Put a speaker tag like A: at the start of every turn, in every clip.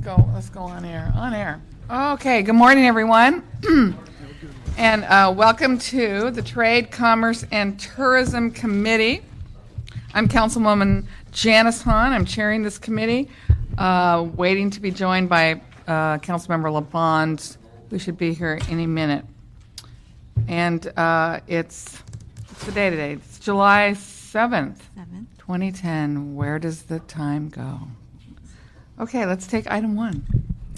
A: Let's go on air. On air. Okay. Good morning, everyone, and welcome to the Trade, Commerce, and Tourism Committee. I'm Councilwoman Janice Hahn. I'm chairing this committee, waiting to be joined by Councilmember LaBonde, who should be here any minute. And it's the day today. It's July 7th, 2010. Where does the time go? Okay, let's take item one.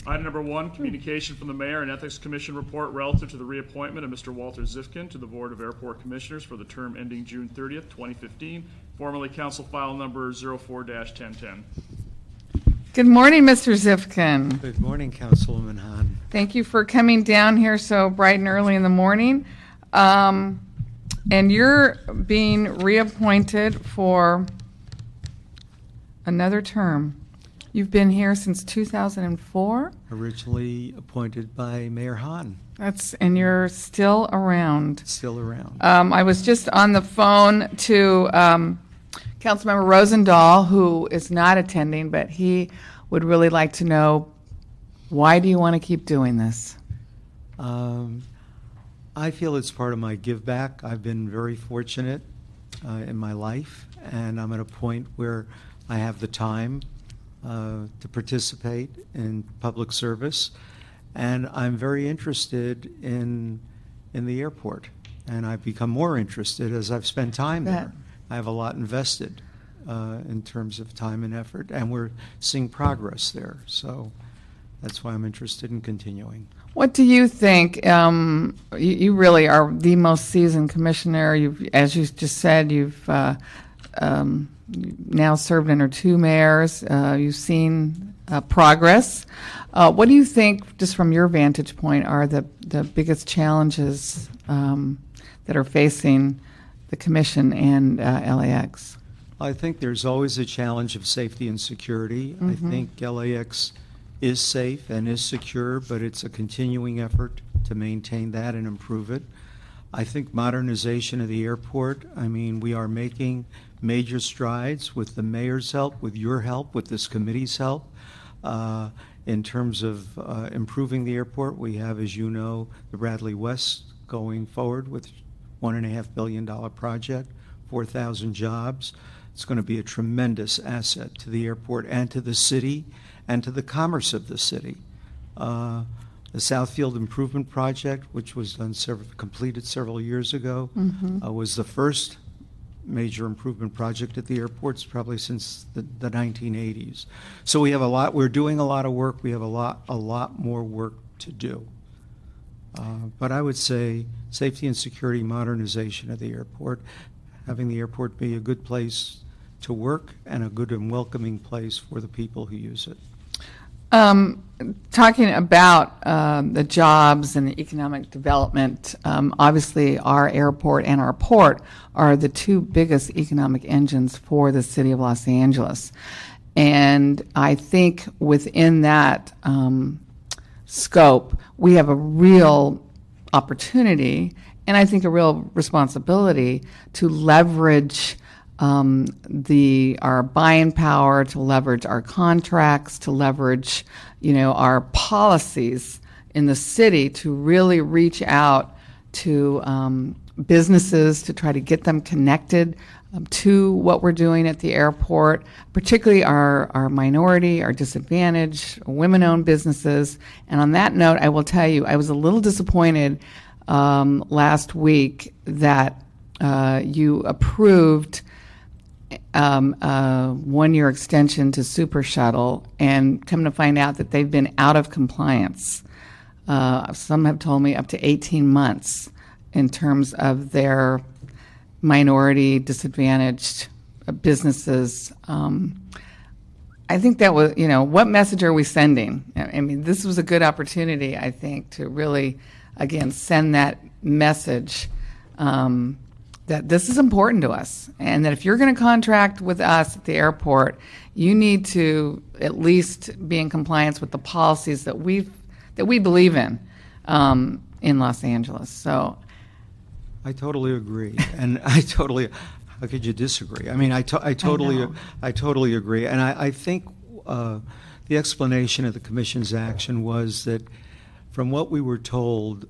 B: Item number one, communication from the Mayor and Ethics Commission report relative to the reappointment of Mr. Walter Zifkin to the Board of Airport Commissioners for the term ending June 30th, 2015, formerly Council File Number 04-1010.
A: Good morning, Mr. Zifkin.
C: Good morning, Councilwoman Hahn.
A: Thank you for coming down here so bright and early in the morning. And you're being reappointed for another term. You've been here since 2004?
C: Originally appointed by Mayor Hahn.
A: And you're still around.
C: Still around.
A: I was just on the phone to Councilmember Rosendahl, who is not attending, but he would really like to know, why do you want to keep doing this?
C: I feel it's part of my give back. I've been very fortunate in my life, and I'm at a point where I have the time to participate in public service, and I'm very interested in the airport, and I've become more interested as I've spent time there. I have a lot invested in terms of time and effort, and we're seeing progress there, so that's why I'm interested in continuing.
A: What do you think? You really are the most seasoned commissioner. As you just said, you've now served under two mayors. You've seen progress. What do you think, just from your vantage point, are the biggest challenges that are facing the Commission and LAX?
C: I think there's always a challenge of safety and security. I think LAX is safe and is secure, but it's a continuing effort to maintain that and improve it. I think modernization of the airport, we are making major strides with the mayor's help, with your help, with this committee's help. In terms of improving the airport, we have, as you know, the Bradley West going forward with $1.5 billion project, 4,000 jobs. It's going to be a tremendous asset to the airport and to the city and to the commerce of the city. The Southfield Improvement Project, which was completed several years ago, was the first major improvement project at the airports probably since the 1980s. So we have a lot. We're doing a lot of work. We have a lot more work to do. But I would say safety and security, modernization of the airport, having the airport be a good place to work and a good and welcoming place for the people who use it.
A: Talking about the jobs and the economic development, obviously our airport and our port are the two biggest economic engines for the city of Los Angeles. And I think within that scope, we have a real opportunity and I think a real responsibility to leverage our buying power, to leverage our contracts, to leverage, our policies in the city to really reach out to businesses to try to get them connected to what we're doing at the airport, particularly our minority, our disadvantaged, women-owned businesses. And on that note, I will tell you, I was a little disappointed last week that you approved a one-year extension to Super Shuttle, and come to find out that they've been out of compliance. Some have told me up to 18 months in terms of their minority, disadvantaged businesses. I think that was, what message are we sending? This was a good opportunity, I think, to really, again, send that message that this is important to us, and that if you're going to contract with us at the airport, you need to at least be in compliance with the policies that we believe in Los Angeles. So,
C: I totally agree, and how could you disagree? I totally agree, and I think the the explanation of the Commission's action was that, from what we were told,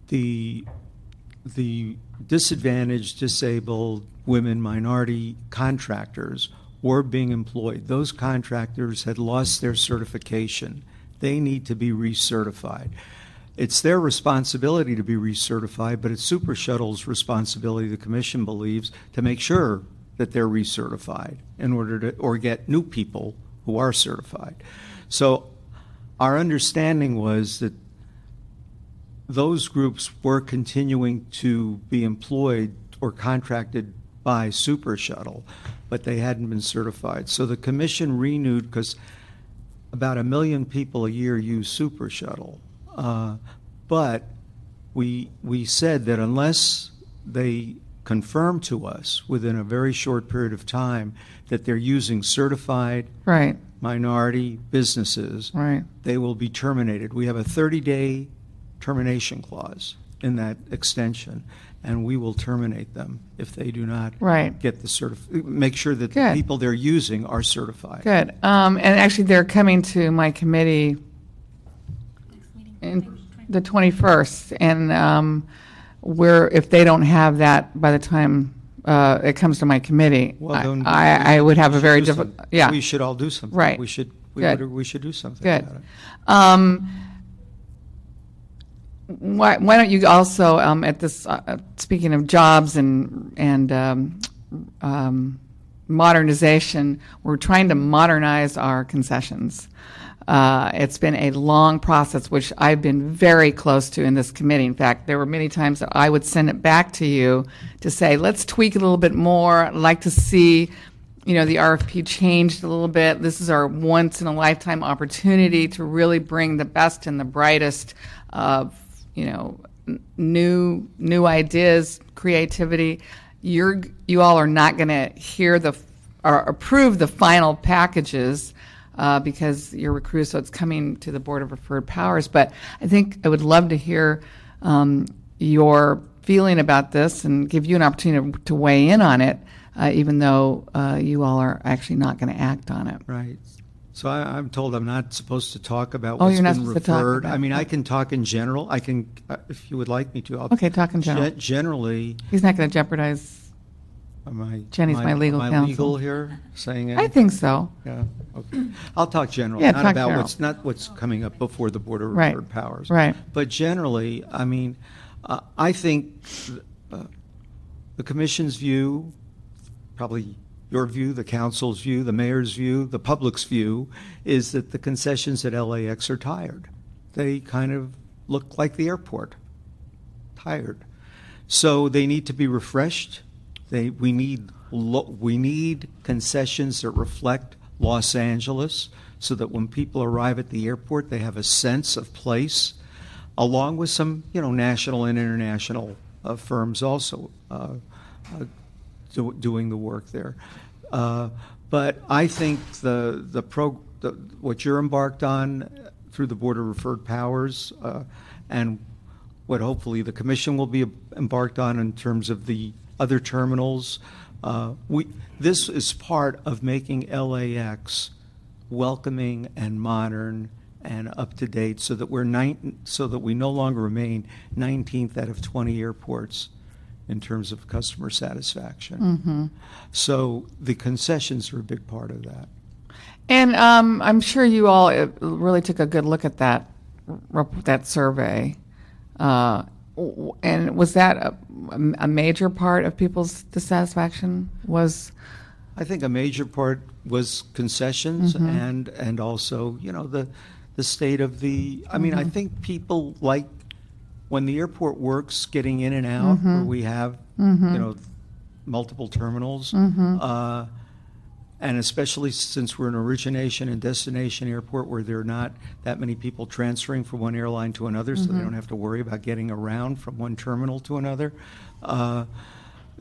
C: the disadvantaged, disabled, women, minority contractors were being employed. Those contractors had lost their certification. They need to be recertified. It's their responsibility to be recertified, but it's Super Shuttle's responsibility, the Commission believes, to make sure that they're recertified in order to, or get new people who are certified. So our understanding was that those groups were continuing to be employed or contracted by Super Shuttle, but they hadn't been certified. So the Commission renewed, because about 1 million people a year use Super Shuttle. But we said that unless they confirm to us within a very short period of time that they're using certified
A: Right.
C: minority businesses,
A: Right.
C: they will be terminated. We have a 30-day termination clause in that extension, and we will terminate them if they do not
A: Right.
C: get the make sure that the
A: Good.
C: people they're using are certified.
A: Good. And actually, they're coming to my committee in the 21st, and if they don't have that by the time it comes to my committee,
C: Well, then
A: I would have a very
C: do
A: difficult.
C: something.
A: Yeah.
C: We should all do something.
A: Right.
C: We should.
A: Good.
C: We should do something
A: Good.
C: about it.
A: Why don't you also, at this, speaking of jobs and modernization, we're trying to modernize our concessions. It's been a long process, which I've been very close to in this committee. In fact, there were many times that I would send it back to you to say, let's tweak it a little bit more. I'd like to see, the RFP changed a little bit. This is our once-in-a-lifetime opportunity to really bring the best and the brightest of, new ideas, creativity. You all are not going to hear or approve the final packages because you're recruited, so it's coming to the Board of Referred Powers. But I think I would love to hear your feeling about this and give you an opportunity to weigh in on it, even though you all are actually not going to act on it.
C: Right. So I'm told I'm not supposed to talk about
A: Oh,
C: what's
A: you're not
C: been
A: supposed to talk
C: referred.
A: about
C: I mean,
A: it.
C: I can talk in general. I can, if you would like me to.
A: Okay, talk in general.
C: Generally,
A: He's not going to jeopardize. Jenny's my legal
C: am I
A: counsel.
C: legal here, saying
A: I
C: anything?
A: think so.
C: Yeah, okay. I'll talk generally,
A: Yeah,
C: not
A: talk
C: about
A: general.
C: not what's coming up before the Board of
A: Right,
C: Referred Powers.
A: right.
C: But generally, I mean, I think the Commission's view, probably your view, the Council's view, the Mayor's view, the public's view, is that the concessions at LAX are tired. They kind of look like the airport, tired. So they need to be refreshed. We need concessions that reflect Los Angeles, so that when people arrive at the airport, they have a sense of place, along with some, national and international firms also doing the work there. But I think what you're embarked on through the Board of Referred Powers, and what hopefully the Commission will be embarked on in terms of the other terminals, this is part of making LAX welcoming and modern and up to date, so that we no longer remain 19th out of 20 airports in terms of customer satisfaction.
A: Mm-hmm.
C: So the concessions are a big part of that.
A: And I'm sure you all really took a good look at that survey. And was that a major part of people's dissatisfaction?
C: I think a major part was concessions,
A: Mm-hmm.
C: and also, the state of the. I mean, I think people like when the airport works, getting in and out,
A: Mm-hmm.
C: where we have multiple terminals,
A: Mm-hmm.
C: and especially since we're an origination and destination airport where there are not that many people transferring from one airline to another, so they don't have to worry about getting around from one terminal to another.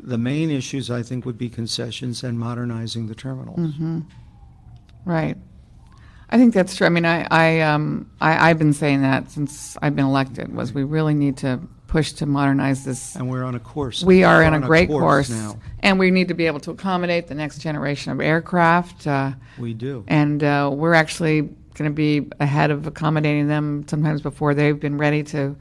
C: The main issues, I think, would be concessions and modernizing the terminals.
A: Right. I think that's true. I mean, I've been saying that since I've been elected, was we really need to push to modernize this.
C: And we're on a course.
A: We are
C: We're
A: on a great course
C: now.
A: and we need to be able to accommodate the next generation of aircraft.
C: We do.
A: And we're actually going to be ahead of accommodating them sometimes before they've been ready to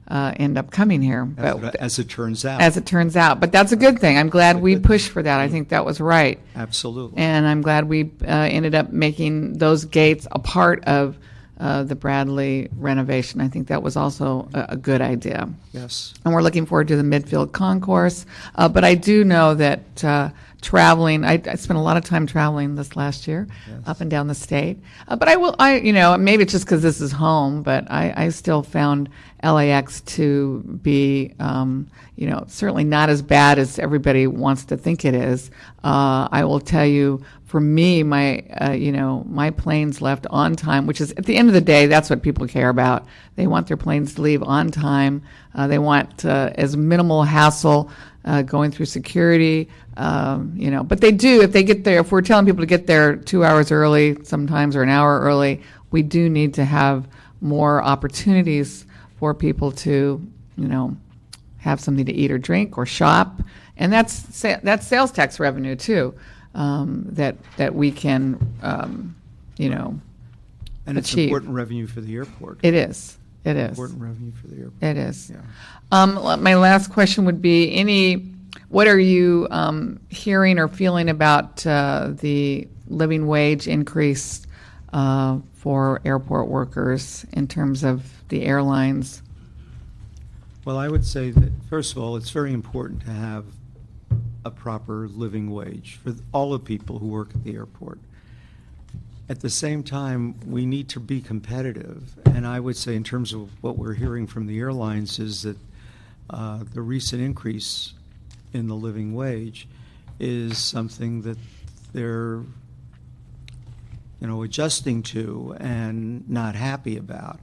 A: end up coming here.
C: As it turns out.
A: As it turns out. But that's a good thing. I'm glad we pushed for that. I think that was right.
C: Absolutely.
A: And I'm glad we ended up making those gates a part of the Bradley renovation. I think that was also a good idea.
C: Yes.
A: And we're looking forward to the midfield concourse. But I do know that traveling, I spent a lot of time traveling this last year, up and down the state. But maybe it's just because this is home, but I still found LAX to be, certainly not as bad as everybody wants to think it is. I will tell you, for me, my planes left on time, which is at the end of the day, that's what people care about. They want their planes to leave on time. They want as minimal hassle going through security. But they do, if they get there, if we're telling people to get there 2 hours early sometimes or an hour early, we do need to have more opportunities for people to, have something to eat or drink or shop. And that's sales tax revenue too. That we can,
C: And it's
A: achieve.
C: important revenue for the airport.
A: It is.
C: Important revenue for the airport.
A: It is.
C: Yeah.
A: My last question would be, what are you hearing or feeling about the living wage increase for airport workers in terms of the airlines?
C: Well, I would say that, first of all, it's very important to have a proper living wage for all the people who work at the airport. At the same time, we need to be competitive. And I would say in terms of what we're hearing from the airlines is that the recent increase in the living wage is something that they're adjusting to and not happy about.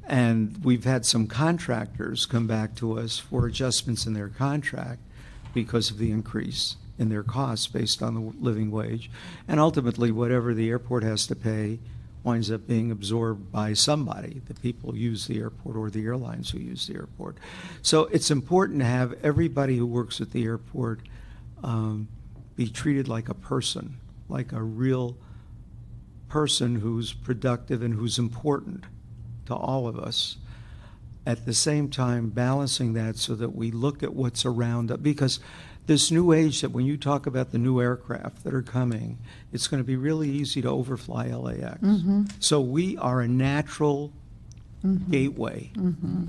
C: And we've had some contractors come back to us for adjustments in their contract because of the increase in their costs based on the living wage. And ultimately, whatever the airport has to pay winds up being absorbed by somebody, the people who use the airport or the airlines who use the airport. So it's important to have everybody who works at the airport be treated like a person, like a real person who's productive and who's important to all of us. At the same time, balancing that so that we look at what's around us. Because this new age, that when you talk about the new aircraft that are coming, it's going to be really easy to overfly LAX.
A: Mm-hmm.
C: So we are a natural gateway.
A: Mm-hmm.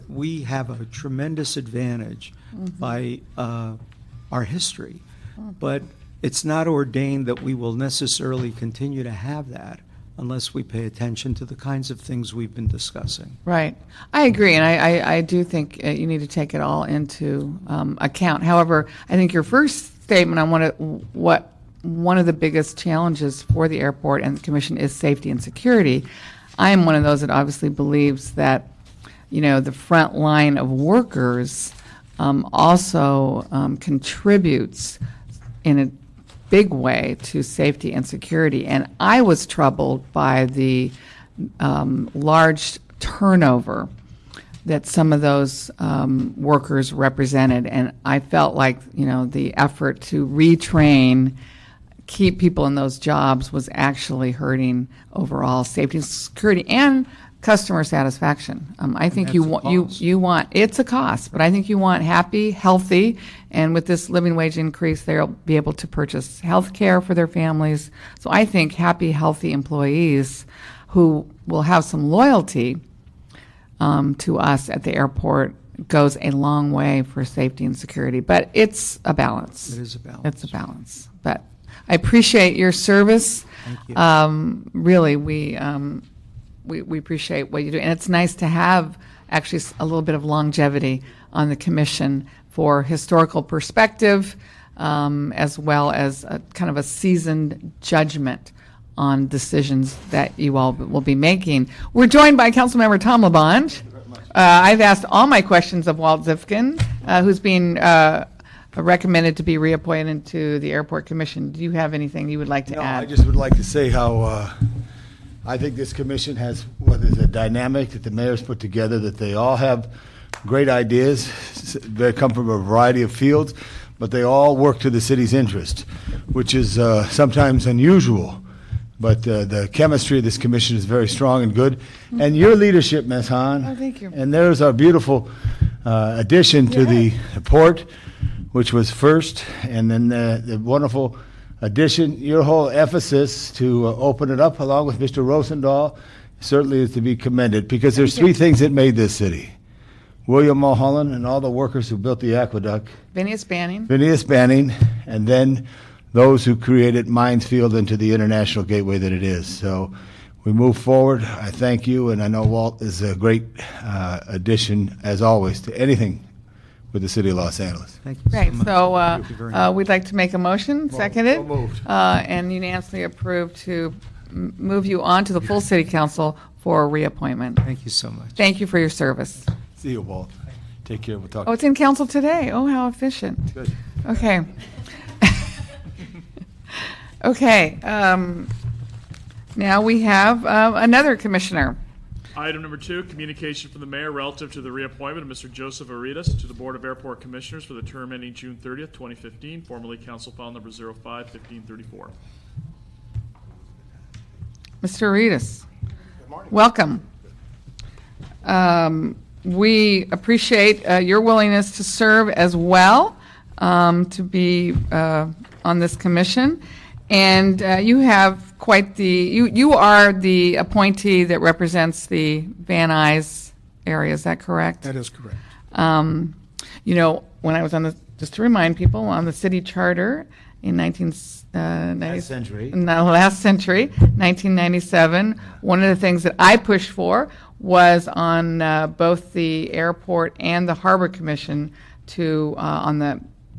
C: We have a tremendous advantage by our history. But it's not ordained that we will necessarily continue to have that unless we pay attention to the kinds of things we've been discussing.
A: Right. I agree, and I do think you need to take it all into account. However, I think your first statement on one of the biggest challenges for the airport and the Commission is safety and security. I am one of those that obviously believes that, the front line of workers also contributes in a big way to safety and security. And I was troubled by the large turnover that some of those workers represented. And I felt like, the effort to retrain, keep people in those jobs was actually hurting overall safety and security and customer satisfaction. I think you want it's a cost, but I think you want happy, healthy, and with this living wage increase, they'll be able to purchase health care for their families. So I think happy, healthy employees who will have some loyalty to us at the airport goes a long way for safety and security. But it's a balance.
C: It is a balance.
A: It's a balance. But I appreciate your service.
C: Thank you.
A: Really, we appreciate what you do. And it's nice to have actually a little bit of longevity on the Commission for historical perspective, as well as a kind of a seasoned judgment on decisions that you all will be making. We're joined by Councilmember Tom LaBonge. I've asked all my questions of Walt Zifkin, who's been recommended to be reappointed to the Airport Commission. Do you have anything you would like to add?
D: I just would like to say how I think this commission has what is a dynamic that the mayor's put together, that they all have great ideas. They come from a variety of fields, but they all work to the city's interest, which is sometimes unusual. But the chemistry of this commission is very strong and good. And your leadership, Ms. Hahn.
A: Oh, thank you.
D: And there's our beautiful addition to the port, which was first, and then the wonderful addition, your whole emphasis to open it up along with Mr. Rosendahl certainly is to be commended, because there's three things that made this city. William Mulholland and all the workers who built the aqueduct,
A: Phineas Banning.
D: Phineas Banning, and then those who created Mines Field into the international gateway that it is. So we move forward. I thank you, and I know Walt is a great addition, as always, to anything with the city of Los Angeles.
C: Thank you
A: Right,
C: so much.
A: so
C: Thank you very much.
A: we'd like to make a motion, seconded,
D: so moved.
A: And unanimously approved to move you on to the full city council for reappointment.
C: Thank you so much.
A: Thank you for your service.
D: See you, Walt. Take care. We'll talk.
A: Oh, it's in council today. Oh, how efficient.
D: Good.
A: Okay. Okay, now we have another commissioner.
B: Item number 2, communication from the mayor relative to the reappointment of Mr. Joseph Aritas to the Board of Airport Commissioners for the term ending June 30th, 2015, formerly council file number 05-1534.
A: Mr. Aritas. Welcome. We appreciate your willingness to serve as well, to be on this commission. And you have quite the, you are the appointee that represents the Van Nuys area, is that correct?
E: That is correct.
A: You know, when I was on the, just to remind people, on the city charter in
D: Last century.
A: last century, 1997, one of the things that I pushed for was on both the airport and the harbor commission to, on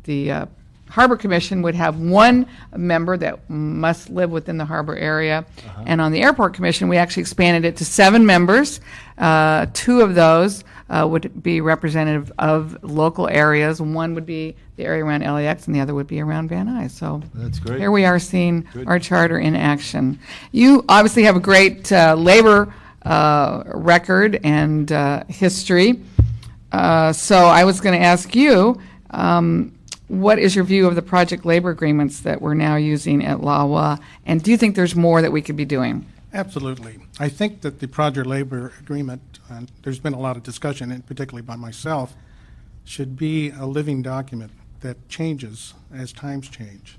A: the Harbor Commission would have one member that must live within the harbor area. And on the Airport Commission, we actually expanded it to 7 members. 2 of those would be representative of local areas. One would be the area around LAX, and the other would be around Van Nuys. So
D: That's great.
A: here we are seeing
D: Good.
A: our charter in action. You obviously have a great labor record and history. So I was going to ask you, what is your view of the project labor agreements that we're now using at LAWA? And do you think there's more that we could be doing?
E: Absolutely. I think that the project labor agreement, and there's been a lot of discussion, and particularly by myself, should be a living document that changes as times change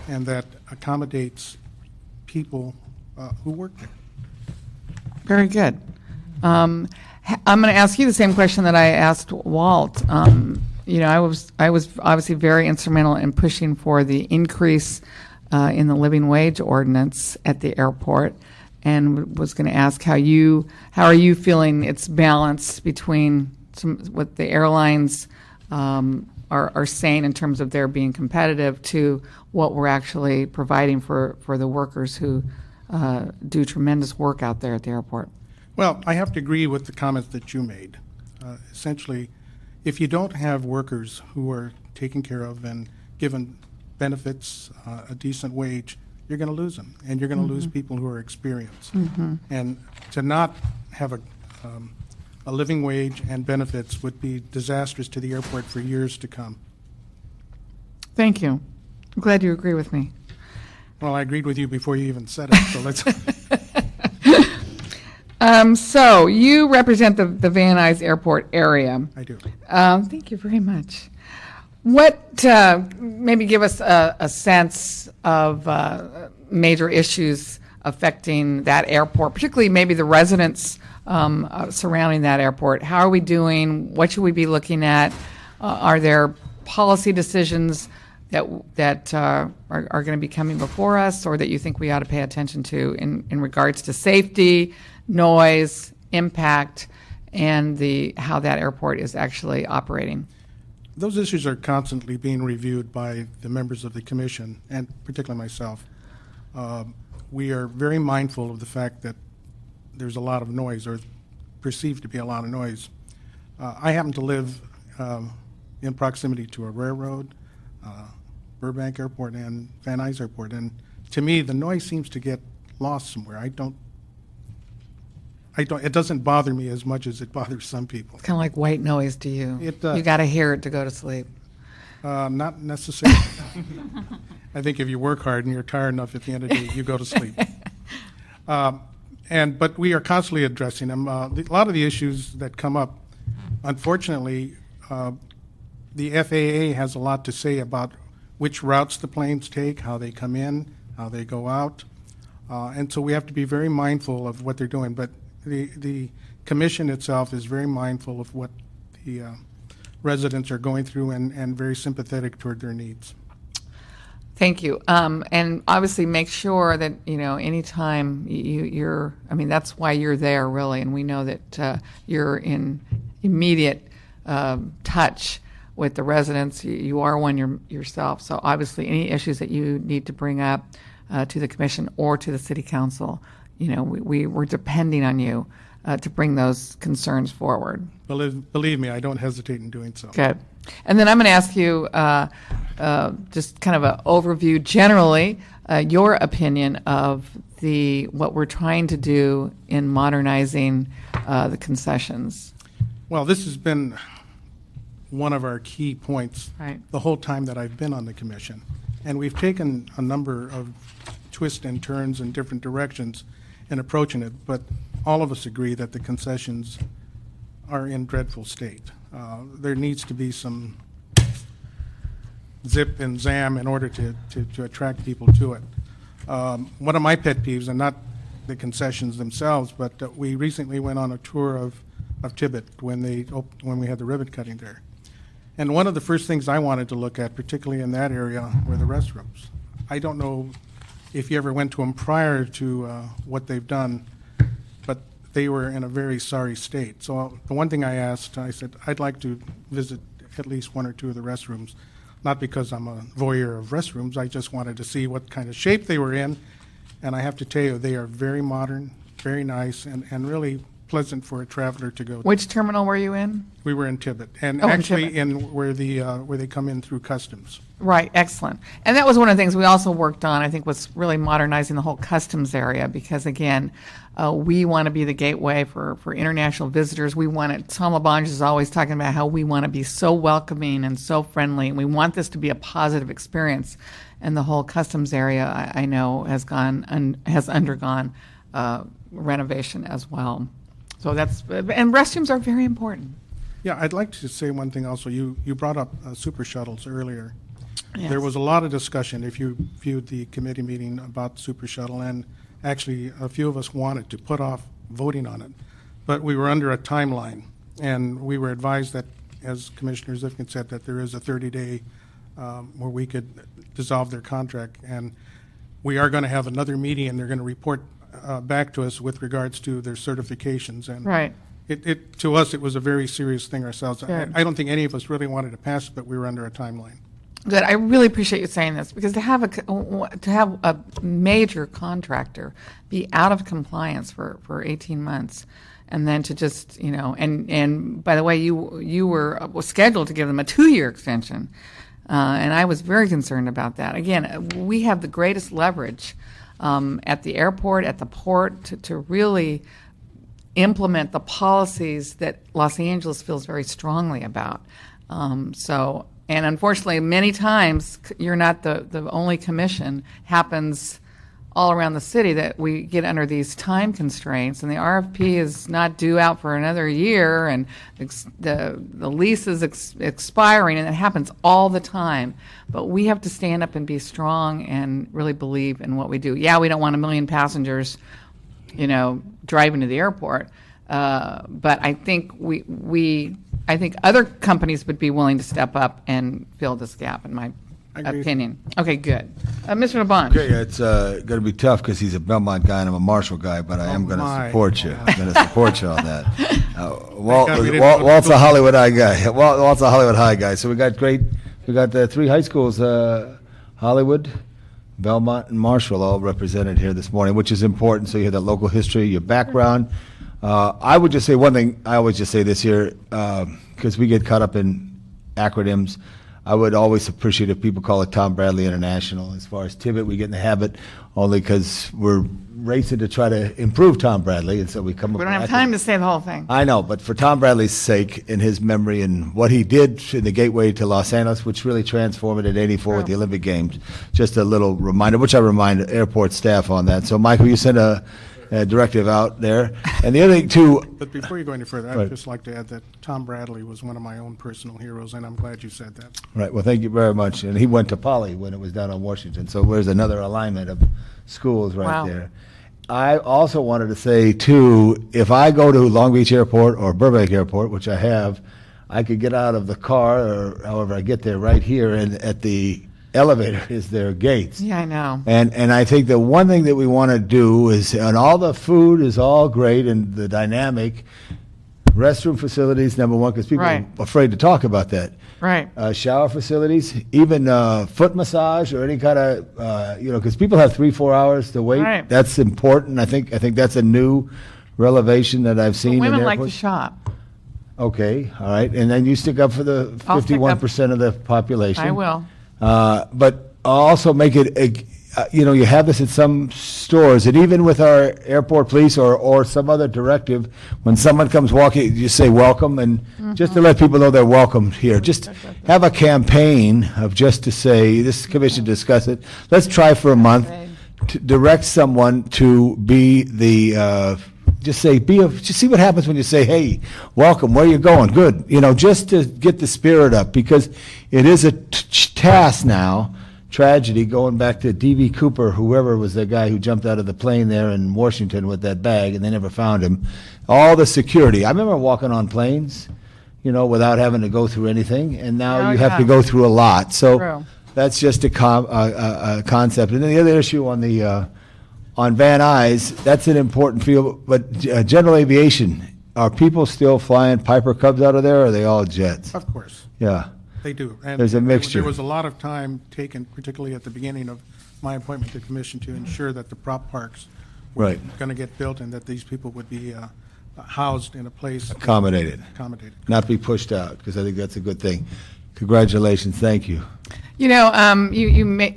E: and that accommodates people who work there.
A: Very good. I'm going to ask you the same question that I asked Walt. You know, I was obviously very instrumental in pushing for the increase in the living wage ordinance at the airport, and was going to ask how are you feeling it's balanced between what the airlines are saying in terms of their being competitive to what we're actually providing for the workers who do tremendous work out there at the airport.
E: Well, I have to agree with the comments that you made. Essentially, if you don't have workers who are taken care of and given benefits, a decent wage, you're going to lose them, and you're going to lose people who are experienced. And to not have a living wage and benefits would be disastrous to the airport for years to come.
A: Thank you. I'm glad you agree with me.
E: Well, I agreed with you before you even said it, so let's.
A: So you represent the Van Nuys Airport area.
E: I do.
A: Thank you very much. What, maybe give us a sense of major issues affecting that airport, particularly maybe the residents surrounding that airport. How are we doing? What should we be looking at? Are there policy decisions that are going to be coming before us, or that you think we ought to pay attention to in regards to safety, noise, impact, and how that airport is actually operating?
E: Those issues are constantly being reviewed by the members of the commission, and particularly myself. We are very mindful of the fact that there's a lot of noise, or perceived to be a lot of noise. I happen to live in proximity to a railroad, Burbank Airport, and Van Nuys Airport, and to me, the noise seems to get lost somewhere. It doesn't bother me as much as it bothers some people.
A: Kind of like white noise to you.
E: It does.
A: You got to hear it to go to sleep.
E: Not necessarily. I think if you work hard and you're tired enough at the end of the day, you go to sleep. But we are constantly addressing them. A lot of the issues that come up, unfortunately, the FAA has a lot to say about which routes the planes take, how they come in, how they go out. And so we have to be very mindful of what they're doing. But the commission itself is very mindful of what the residents are going through and very sympathetic toward their needs.
A: Thank you. And obviously make sure that, anytime you're, that's why you're there, really. And we know that you're in immediate touch with the residents. You are one yourself. So obviously any issues that you need to bring up to the commission or to the city council, we're depending on you to bring those concerns forward.
E: Believe me, I don't hesitate in doing so.
A: Good. And then I'm going to ask you just kind of an overview, generally, your opinion of what we're trying to do in modernizing the concessions.
E: Well, this has been one of our key points
A: Right.
E: the whole time that I've been on the commission. And we've taken a number of twists and turns in different directions in approaching it, but all of us agree that the concessions are in dreadful state. There needs to be some zip and zam in order to attract people to it. One of my pet peeves, and not the concessions themselves, but we recently went on a tour of Tibet when we had the ribbon cutting there. And one of the first things I wanted to look at, particularly in that area, were the restrooms. I don't know if you ever went to them prior to what they've done, but they were in a very sorry state. So the one thing I said, I'd like to visit at least one or two of the restrooms, not because I'm a voyeur of restrooms, I just wanted to see what kind of shape they were in. And I have to tell you, they are very modern, very nice, and really pleasant for a traveler to go to.
A: Which terminal were you in?
E: We were in Tibet, and
A: Oh, in
E: actually
A: Tibet.
E: in where they come in through customs.
A: Right, excellent. And that was one of the things we also worked on, I think, was really modernizing the whole customs area because, again, we want to be the gateway for international visitors. Tom LaBonge is always talking about how we want to be so welcoming and so friendly, and we want this to be a positive experience. And the whole customs area, I know, has undergone renovation as well. So and restrooms are very important.
E: Yeah, I'd like to say one thing also. You brought up super shuttles earlier.
A: Yes.
E: There was a lot of discussion, if you viewed the committee meeting, about super shuttle, and actually a few of us wanted to put off voting on it. But we were under a timeline, and we were advised that, as Commissioner Zifkin said, that there is a 30-day where we could dissolve their contract. And we are going to have another meeting, and they're going to report back to us with regards to their certifications. And
A: Right.
E: To us, it was a very serious thing ourselves.
A: Good.
E: I don't think any of us really wanted to pass it, but we were under a timeline.
A: Good. I really appreciate you saying this because to have a major contractor be out of compliance for 18 months, and then to just and by the way, you were scheduled to give them a 2-year extension, and I was very concerned about that. Again, we have the greatest leverage at the airport, at the port, to really implement the policies that Los Angeles feels very strongly about. And unfortunately, many times you're not the only commission. Happens all around the city that we get under these time constraints, and the RFP is not due out for another year, and the lease is expiring, and it happens all the time. But we have to stand up and be strong and really believe in what we do. Yeah, we don't want 1 million passengers, driving to the airport, but I think I think other companies would be willing to step up and fill this gap, in my opinion. Okay, good. Mr. LeBon.
F: Okay, it's going to be tough because he's a Belmont guy and I'm a Marshall guy, but I am going to
E: my.
F: support you. I'm going to support you on that.
E: God we didn't go to
F: Walt's a Hollywood High guy. Walt's a Hollywood High guy. So we got the 3 high schools, Hollywood, Belmont, and Marshall, all represented here this morning, which is important. So you have that local history, your background. I would just say one thing. I always just say this here because we get caught up in acronyms. I would always appreciate if people call it Tom Bradley International. As far as Tibbet, we get in the habit only because we're racing to try to improve Tom Bradley, and so we come up
A: We
F: with
A: don't have
F: acronyms.
A: time to say the whole thing.
F: I know, but for Tom Bradley's sake, in his memory and what he did in the gateway to Los Angeles, which really transformed it in '84 with the Olympic Games, just a little reminder, which I remind airport staff on that. So, Michael, you send a directive out there. And the other thing, too,
E: But before you go any further, I'd
F: Right.
E: just like to add that Tom Bradley was one of my own personal heroes, and I'm glad you said that.
F: right, well, thank you very much. And he went to Poly when it was down on Washington, so there's another alignment of schools right
A: Wow.
F: there. I also wanted to say, too, if I go to Long Beach Airport or Burbank Airport, which I have, I could get out of the car, or however I get there, right here, and at the elevator is their gates.
A: Yeah, I know.
F: And I think the one thing that we want to do is, and all the food is all great and the dynamic, restroom facilities, number one, because people
A: Right.
F: are afraid to talk about that.
A: Right.
F: Shower facilities, even foot massage or any kind of, because people have 3-4 hours to wait.
A: Right.
F: That's important. I think that's a new revelation that I've
A: But
F: seen in
A: women like to
F: airports.
A: shop.
F: Okay, all right. And then you stick up for the
A: I'll stick up.
F: 51% of the population.
A: I will.
F: But also make it, you have this at some stores, and even with our airport police or some other directive, when someone comes walking, you say welcome, and just to let people know they're welcome here. Just have a campaign of just to say, this commission discuss it. Let's try for a month to direct someone to be the, just say, just see what happens when you say, hey, welcome, where you going? Good. Just to get the spirit up, because it is a task now, tragedy, going back to D.B. Cooper, whoever was the guy who jumped out of the plane there in Washington with that bag, and they never found him. All the security. I remember walking on planes, without having to go through anything, and now
A: Oh,
F: you have to
A: yeah.
F: go through a lot. So
A: True.
F: that's just a concept. And then the other issue on the on Van Nuys, that's an important field, but general aviation, are people still flying Piper Cubs out of there, or are they all jets?
E: Of course,
F: Yeah.
E: they do. And
F: There's a mixture.
E: There was a lot of time taken, particularly at the beginning of my appointment to the commission, to ensure that the prop parks were
F: Right.
E: going to get built and that these people would be housed in a place.
F: Accommodated,
E: Accommodated.
F: not be pushed out, because I think that's a good thing. Congratulations, thank you.
A: You made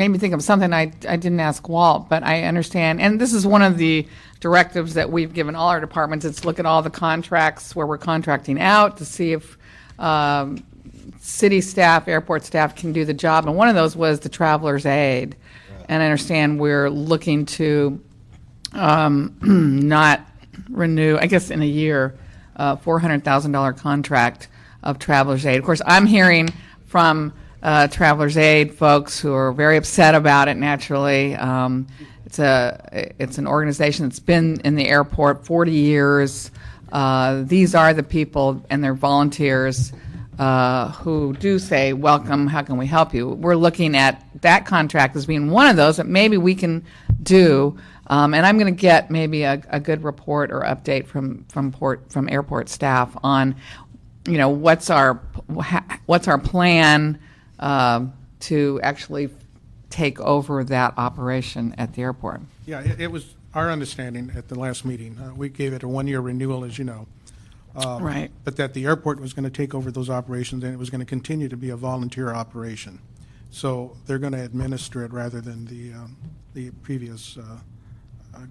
A: me think of something I didn't ask Walt, but I understand, and this is one of the directives that we've given all our departments. It's look at all the contracts where we're contracting out to see if city staff, airport staff can do the job. And one of those was the traveler's aid. And I understand we're looking to not renew, I guess in a year, $400,000 contract of traveler's aid. Of course, I'm hearing from traveler's aid folks who are very upset about it. Naturally, it's an organization that's been in the airport 40 years. These are the people and their volunteers who do say, welcome, how can we help you? We're looking at that contract as being one of those that maybe we can do. And I'm going to get maybe a good report or update from airport staff on, what's our plan to actually take over that operation at the airport.
E: Yeah, it was our understanding at the last meeting. We gave it a one-year renewal, as you know.
A: Right.
E: But that the airport was going to take over those operations, and it was going to continue to be a volunteer operation. So they're going to administer it rather than the previous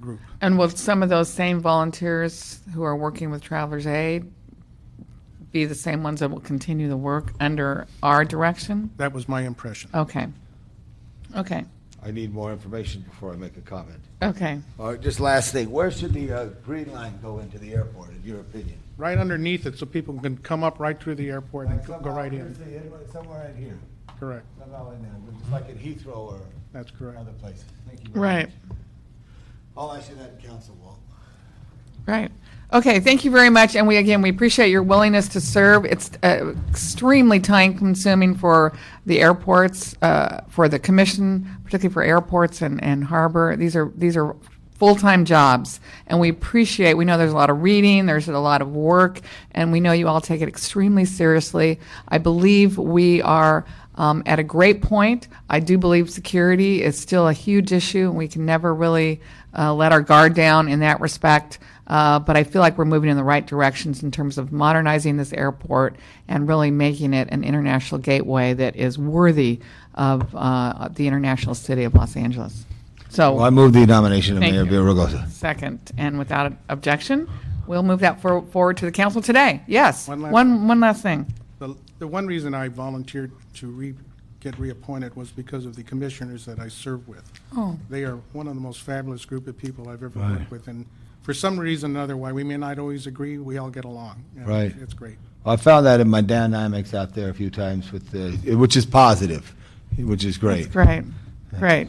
E: group.
A: And will some of those same volunteers who are working with Travelers Aid be the same ones that will continue the work under our direction?
E: That was my impression.
A: Okay. Okay.
F: I need more information before I make a comment.
A: Okay.
F: All right, just last thing, where should the green line go into the airport, in your opinion?
E: Right underneath it, so people can come up right through the airport and go right in.
F: Somewhere in here,
E: Correct.
F: somehow in there, just like at Heathrow or
E: That's correct.
F: other places. Thank you very much.
A: Right.
F: I'll ask you that in council, Walt.
A: Right. Okay, thank you very much. And we appreciate your willingness to serve. It's extremely time-consuming for the airports, for the commission, particularly for airports and harbor. These are full-time jobs, and we know there's a lot of reading, there's a lot of work, and we know you all take it extremely seriously. I believe we are at a great point. I do believe security is still a huge issue, and we can never really let our guard down in that respect. But I feel like we're moving in the right directions in terms of modernizing this airport and really making it an international gateway that is worthy of the international city of Los Angeles. So,
F: Well, I move the nomination of
A: Thank
F: Mayor
A: you.
F: Villaraigosa.
A: second, and without objection, we'll move that forward to the council today. Yes,
E: One last
A: one last thing.
E: The one reason I volunteered to get reappointed was because of the commissioners that I serve with.
A: Oh.
E: They are one of the most fabulous group of people I've ever worked with, and for some reason or another, why we may not always agree, we all get along. And
F: Right.
E: It's great.
F: I found that in my dynamics out there a few times with which is positive, which is great.
A: Great, great,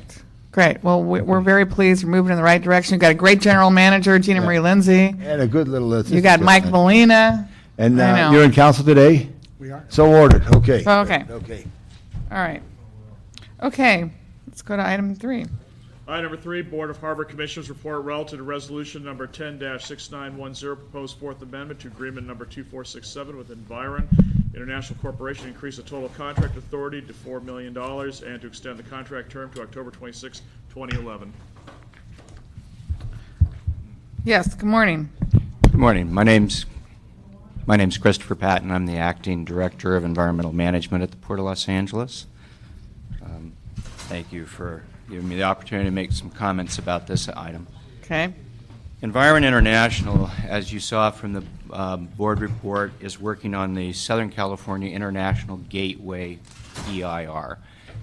A: great. Well, we're very pleased. We're moving in the right direction. You've got a great general manager, Gina Marie Lindsay.
F: And a good little assistant.
A: You got Mike
F: general
A: Molina.
F: And
A: I know.
F: you're in council today?
E: We are.
F: So ordered. Okay.
A: Okay.
F: Okay.
A: All right. Okay, let's go to item 3.
B: Item number 3, Board of Harbor Commissioners report relative to resolution number 10-6910, proposed Fourth Amendment to agreement number 2467 with Environ International Corporation, increase the total contract authority to $4 million and to extend the contract term to October 26, 2011.
A: Yes, good morning.
G: Good morning. My name's Christopher Patton. I'm the Acting Director of Environmental Management at the Port of Los Angeles. Thank you for giving me the opportunity to make some comments about this item.
A: Okay.
G: Environ International, as you saw from the board report, is working on the Southern California International Gateway EIR.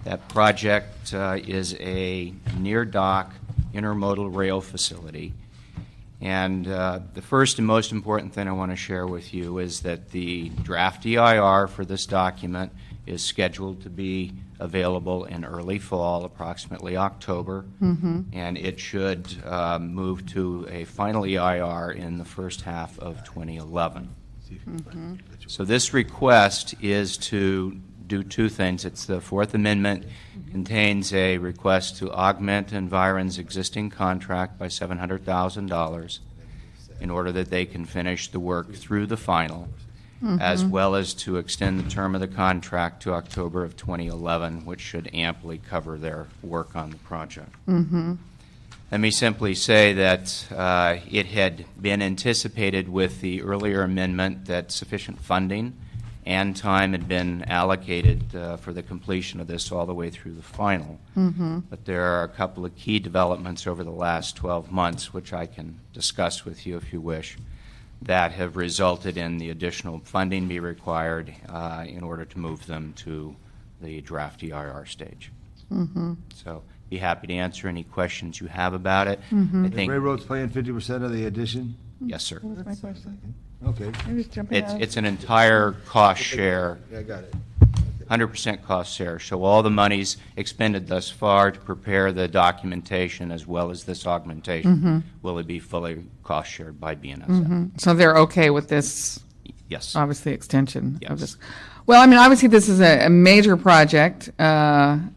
G: That project is a near-dock intermodal rail facility. And the first and most important thing I want to share with you is that the draft EIR for this document is scheduled to be available in early fall, approximately October, and it should move to a final EIR in the first half of 2011. So this request is to do two things. It's the Fourth Amendment contains a request to augment Environ's existing contract by $700,000 in order that they can finish the work through the final, as well as to extend the term of the contract to October of 2011, which should amply cover their work on the project. Let me simply say that it had been anticipated with the earlier amendment that sufficient funding and time had been allocated for the completion of this all the way through the final. But there are a couple of key developments over the last 12 months, which I can discuss with you if you wish, that have resulted in the additional funding be required in order to move them to the draft EIR stage. So be happy to answer any questions you have about it. I think,
F: Railroad's paying 50% of the addition?
G: yes, sir.
A: What was my question?
F: Okay.
A: I'm just jumping out.
G: It's an entire cost share,
F: Yeah, I got it.
G: 100% cost share. So all the monies expended thus far to prepare the documentation as well as this augmentation will be fully cost shared by BNSF.
A: So they're okay with this,
G: Yes.
A: obviously, extension of
G: Yes.
A: this. Well, I mean, obviously, this is a major project, and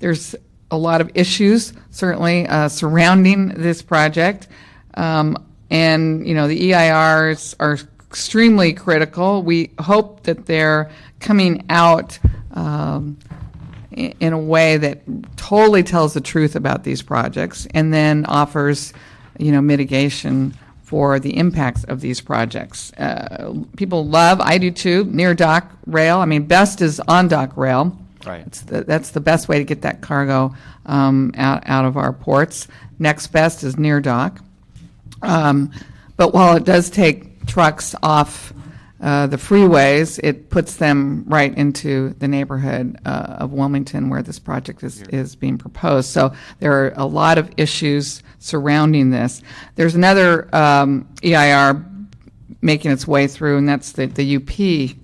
A: there's a lot of issues, certainly, surrounding this project. And, you know, the EIRs are extremely critical. We hope that they're coming out in a way that totally tells the truth about these projects and then offers, you know, mitigation for the impacts of these projects. People love, I do too, near dock rail. I mean, best is on dock rail.
G: Right.
A: That's the best way to get that cargo out of our ports. Next best is near dock. But while it does take trucks off the freeways, it puts them right into the neighborhood of Wilmington where this project is being proposed. So there are a lot of issues surrounding this. There's another EIR making its way through, and that's the UP.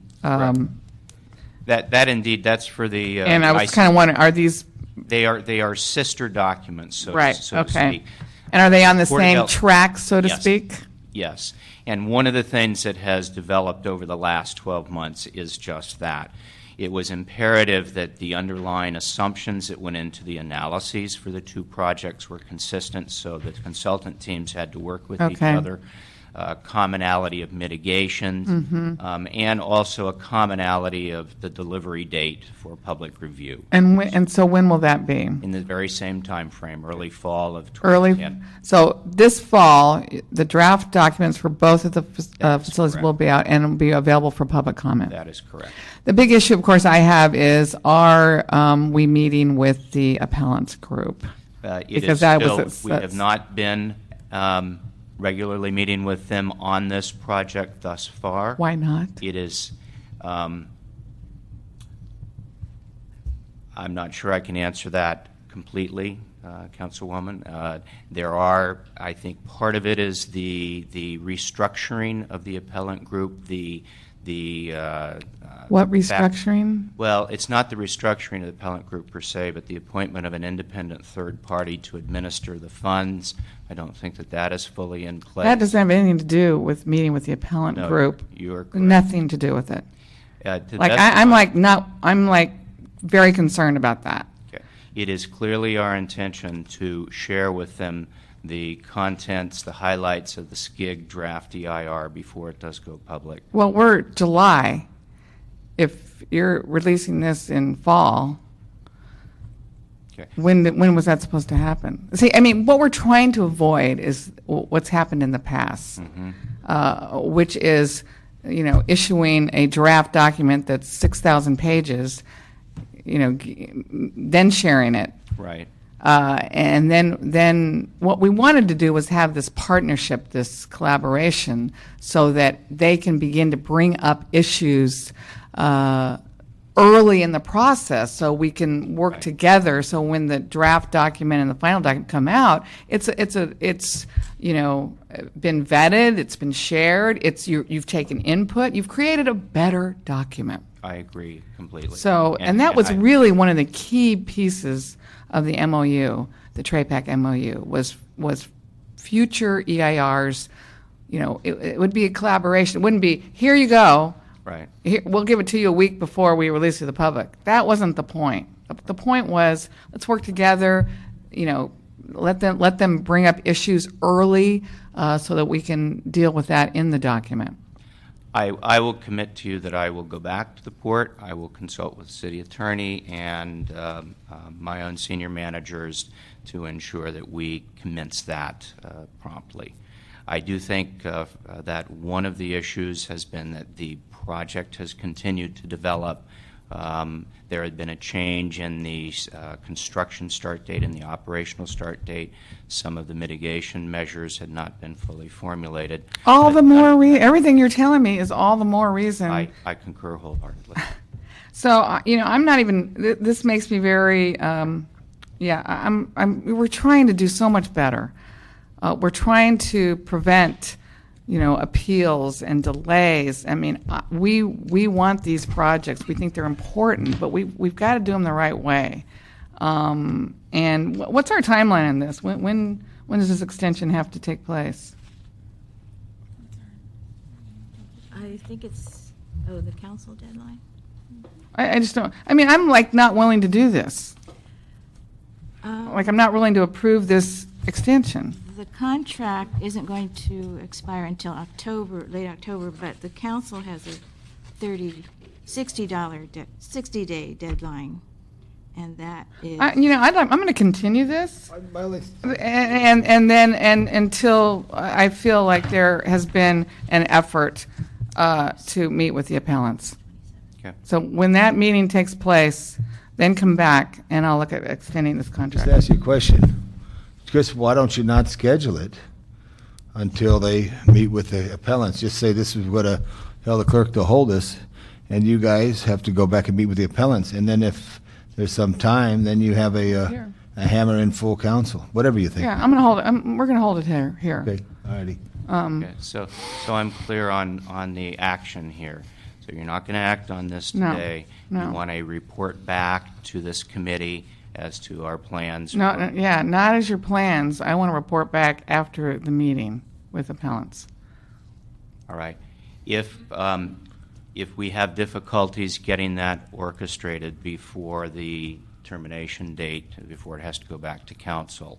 G: That indeed, that's for the.
A: And I was kind of wondering, are these
G: They are sister documents, so
A: right?
G: to
A: Okay.
G: speak.
A: And are they on the
G: Port of
A: same
G: El-
A: track, so to
G: Yes.
A: speak?
G: Yes. And one of the things that has developed over the last 12 months is just that. It was imperative that the underlying assumptions that went into the analyses for the two projects were consistent, so the consultant teams had to work with each
A: Okay.
G: other. commonality of mitigation, and also a commonality of the delivery date for public review.
A: And so when will that be?
G: In the very same time frame, early fall of
A: Early.
G: 2010.
A: So this fall, the draft documents for both of the
G: That is
A: facilities
G: correct.
A: will be out and will be available for public comment.
G: That is correct.
A: The big issue, of course, I have is are we meeting with the appellants group?
G: It
A: Because
G: is
A: that
G: still,
A: was
G: we have not been regularly meeting with them on this project thus far.
A: Why not?
G: It is, I'm not sure I can answer that completely, Councilwoman. There are, I think, part of it is the restructuring of the appellant group,
A: What restructuring?
G: well, it's not the restructuring of the appellant group per se, but the appointment of an independent third party to administer the funds. I don't think that that is fully in place.
A: That doesn't have anything to do with meeting with the appellant
G: No,
A: group.
G: you are correct.
A: Nothing to do with it.
G: To
A: Like
G: best of
A: I'm
G: my-
A: like very concerned about that.
G: Okay. It is clearly our intention to share with them the contents, the highlights of the SCIG draft EIR before it does go public.
A: Well, we're July. If you're releasing this in fall,
G: Okay.
A: when was that supposed to happen? See, I mean, what we're trying to avoid is what's happened in the past, which is, issuing a draft document that's 6,000 pages, then sharing it.
G: Right.
A: And then what we wanted to do was have this partnership, this collaboration, so that they can begin to bring up issues early in the process, so we can work
G: Right.
A: together. So when the draft document and the final document come out, it's been vetted, it's been shared, you've taken input, you've created a better document.
G: I agree completely.
A: So, and that was
G: I-
A: really one of the key pieces of the MOU, the TRAPAC MOU, was future EIRs. It would be a collaboration. It wouldn't be, here you go.
G: Right.
A: Here, we'll give it to you a week before we release it to the public. That wasn't the point. The point was, let's work together. Let them bring up issues early so that we can deal with that in the document.
G: I will commit to you that I will go back to the port. I will consult with the city attorney and my own senior managers to ensure that we commence that promptly. I do think that one of the issues has been that the project has continued to develop. There had been a change in the construction start date and the operational start date. Some of the mitigation measures had not been fully formulated.
A: All the
G: But
A: more everything you're telling me is all the more reason.
G: I concur wholeheartedly.
A: So, I'm not even, this makes me very, we're trying to do so much better. We're trying to prevent, appeals and delays. I mean, we want these projects. We think they're important, but we've got to do them the right way. And what's our timeline on this? When does this extension have to take place?
H: I think it's, the council deadline?
A: I just don't, I'm like not willing to do this. Like I'm not willing to approve this extension.
H: The contract isn't going to expire until late October, but the council has a $60-day deadline, and that is.
A: I'm going to continue this, and then until I feel like there has been an effort to meet with the appellants.
G: Okay.
A: So when that meeting takes place, then come back and I'll look at extending this
F: Just
A: contract.
F: ask you a question. Chris, why don't you not schedule it until they meet with the appellants? Just say this is what tell the clerk to hold us, and you guys have to go back and meet with the appellants. And then if there's some time, then you have a hammer in full council, whatever you think.
A: Yeah, I'm going to hold it. We're going to hold it here.
F: Okay, all righty.
G: Okay, so I'm clear on the action here. So you're not going to act on this
A: No,
G: today.
A: no.
G: You want a report back to this committee as to our plans.
A: not as your plans. I want to report back after the meeting with appellants.
G: All right. If we have difficulties getting that orchestrated before the termination date, before it has to go back to council,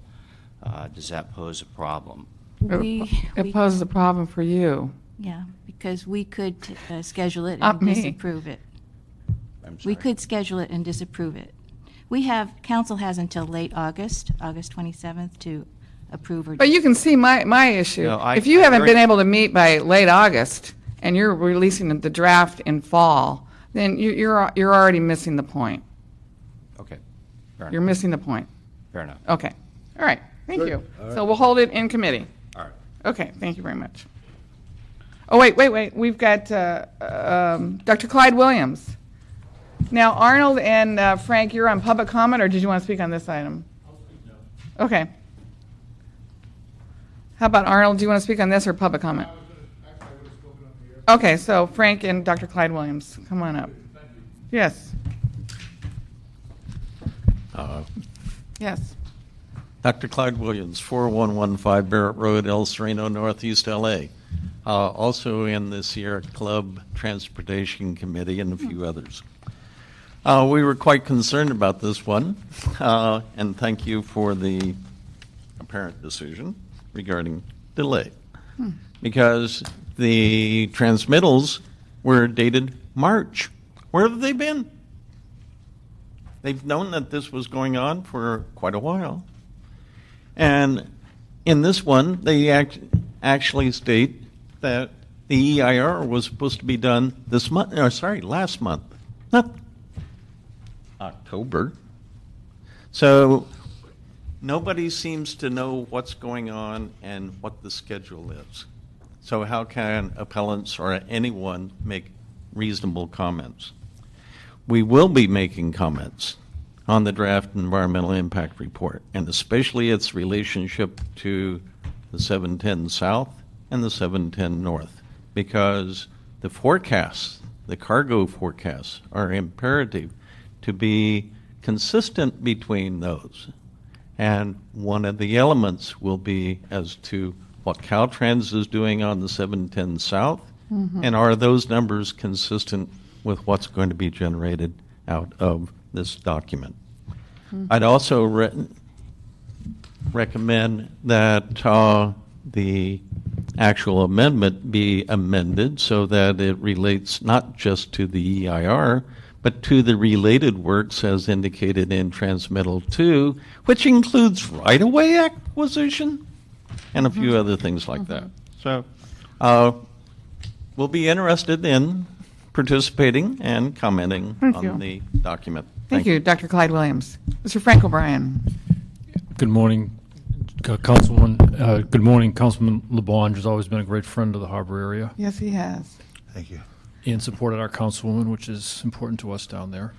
G: does that pose a problem?
A: It poses a problem for you.
H: Yeah, because we could schedule it
A: Not
H: and
A: me.
H: disapprove it.
G: I'm
H: We
G: sorry.
H: could schedule it and disapprove it. Council has until late August, August 27th, to approve or.
A: But you can see my issue.
G: No,
A: If you
G: I
A: haven't
G: very-
A: been able to meet by late August and you're releasing the draft in fall, then you're already missing the point.
G: Okay, fair
A: You're
G: enough.
A: missing the point.
G: Fair enough.
A: Okay. All right. Thank you. So we'll hold it in committee.
G: All right.
A: Okay. Thank you very much. Oh, wait. We've got Dr. Clyde Williams. Now, Arnold and Frank, you're on public comment, or did you want to speak on this item? I'll speak now. Okay. How about Arnold? Do you want to speak on this or public comment? Okay, so Frank and Dr. Clyde Williams, come on up. Yes. Yes.
I: Dr. Clyde Williams, 4115 Barrett Road, El Sereno, Northeast LA. Also in the Sierra Club Transportation Committee and a few others. We were quite concerned about this one, and thank you for the apparent decision regarding delay. Because the transmittals were dated March. Where have they been? They've known that this was going on for quite a while. And in this one, they actually state that the EIR was supposed to be done last month, not October. So nobody seems to know what's going on and what the schedule is. So how can appellants or anyone make reasonable comments? We will be making comments on the draft environmental impact report, and especially its relationship to the 710 South and the 710 North, because the forecasts, the cargo forecasts, are imperative to be consistent between those. And one of the elements will be as to what Caltrans is doing on the 710 South, and are those numbers consistent with what's going to be generated out of this document. I'd also recommend that the actual amendment be amended so that it relates not just to the EIR, but to the related works as indicated in Transmittal 2, which includes right-of-way acquisition and a few other things like that. So we'll be interested in participating and commenting
A: Thank you.
I: on the document.
A: Thank you, Dr. Clyde Williams. Mr. Frank O'Brien.
J: Good morning, Councilman. Good morning, Councilman LeBlanc has always been a great friend of the harbor area
A: Yes, he has.
F: Thank you.
J: and supported our councilwoman, which is important to us down there.